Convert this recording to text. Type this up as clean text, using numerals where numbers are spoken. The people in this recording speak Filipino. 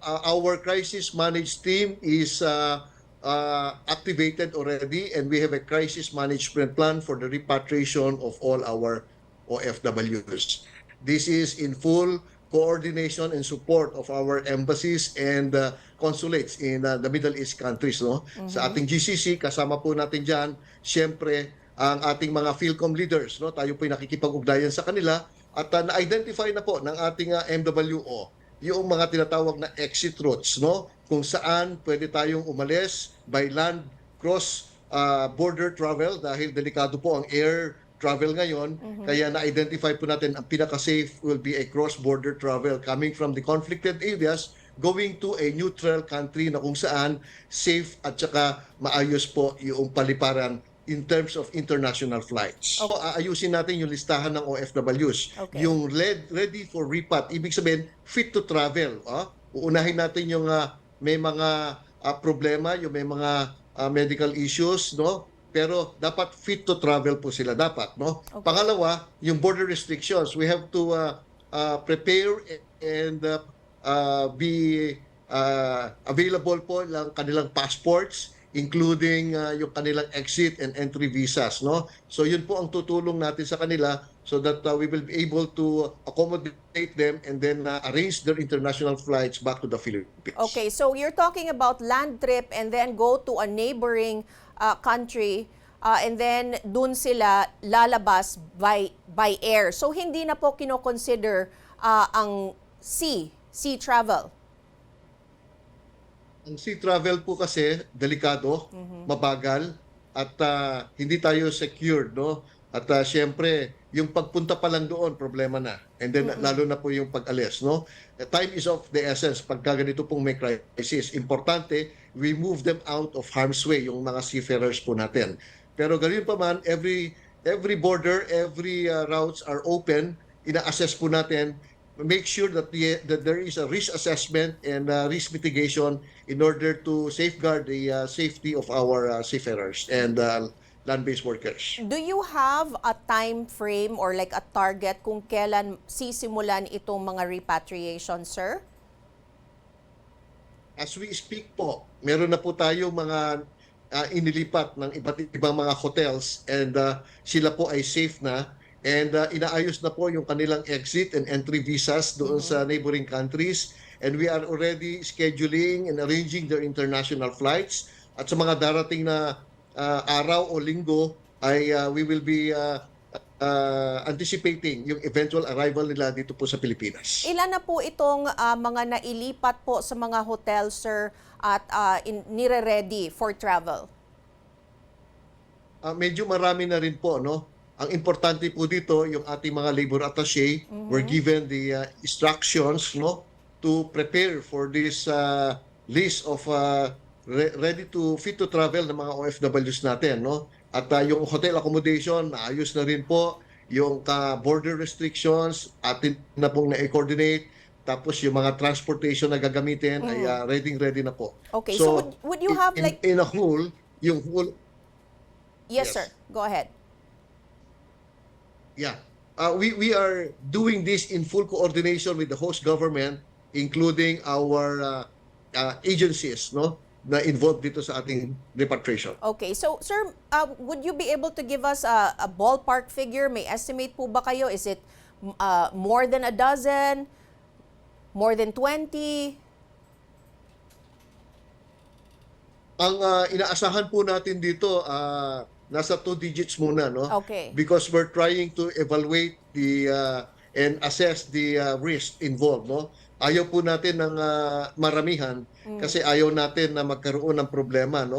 our crisis managed team is activated already, and we have a crisis management plan for the repatriation of all our OFWs. This is in full coordination and support of our embassies and consulates in the Middle East countries. No? Sa ating GCC, kasama po natin dyan, siyempre, ang ating mga PhilCom leaders. No? Tayo po'y nakikipag-ugnayan sa kanila at na-identify na po ng ating MWO yung mga tinatawag na exit routes, no? Kung saan pwede tayong umalis by land, cross border travel dahil delikado po ang air travel ngayon. Kaya na-identify po natin ang pinaka-safe will be a cross-border travel coming from the conflicted areas going to a neutral country na kung saan safe at saka maayos po yung paliparan in terms of international flights. So, aayusin natin yung listahan ng OFWs. Okay. Yung ready for repat, ibig sabihin, fit to travel. Uunahin natin yung may mga problema, yung may mga medical issues, no? Pero dapat fit to travel po sila dapat, no? Okay. Pangalawa, yung border restrictions. We have to prepare and be available po lang kanilang passports, including yung kanilang exit and entry visas, no? So yun po ang tutulong natin sa kanila so that we will be able to accommodate them and then arrange their international flights back to the Philippines. Okay, so you're talking about land trip and then go to a neighboring country and then dun sila lalabas by air. So hindi na po kino-consider ang sea travel. Ang sea travel po kasi delikado, mabagal at hindi tayo secured, no? At syempre, yung pagpunta pa lang doon problema na. And then lalo na po yung pag-alis, no? Time is of the essence pagka ganito pong may crisis. Importante, we move them out of harm's way yung mga seafarers po natin. Pero ganoon pa man, every border, every routes are open, ina-assess po natin, make sure that there is a risk assessment and risk mitigation in order to safeguard the safety of our seafarers and land-based workers. Do you have a time frame or like a target kung kailan sisimulan itong mga repatriation, sir? As we speak po, meron na po tayo mga inilipat ng iba't ibang mga hotels and sila po ay safe na. And inaayos na po yung kanilang exit and entry visas doon sa neighboring countries. And we are already scheduling and arranging their international flights. At sa mga darating na araw o linggo, ay we will be anticipating yung eventual arrival nila dito po sa Pilipinas. Ilan na po itong mga nailipat po sa mga hotel, sir, at nire-ready for travel? Medyo marami na rin po, no? Ang importante po dito, yung ating mga labor attaché were given the instructions, no, to prepare for this list of ready to fit to travel ng mga OFWs natin, no? At yung hotel accommodation, naayos na rin po. Yung border restrictions, atin na pong na-coordinate. Tapos yung mga transportation na gagamitin ay ready na po. Okay, so would you have like... In a whole, yung whole... Yes, sir. Go ahead. Yeah. We are doing this in full coordination with the host government, including our agencies, no, na involved dito sa ating repatriation. Okay. So, sir, would you be able to give us a ballpark figure? May estimate po ba kayo? Is it more than a dozen? More than 20? Ang inaasahan po natin dito, nasa 2 digits muna, no? Okay. Because we're trying to evaluate the and assess the risk involved, no? Ayaw po natin ng maramihan kasi ayaw natin na magkaroon ng problema, no?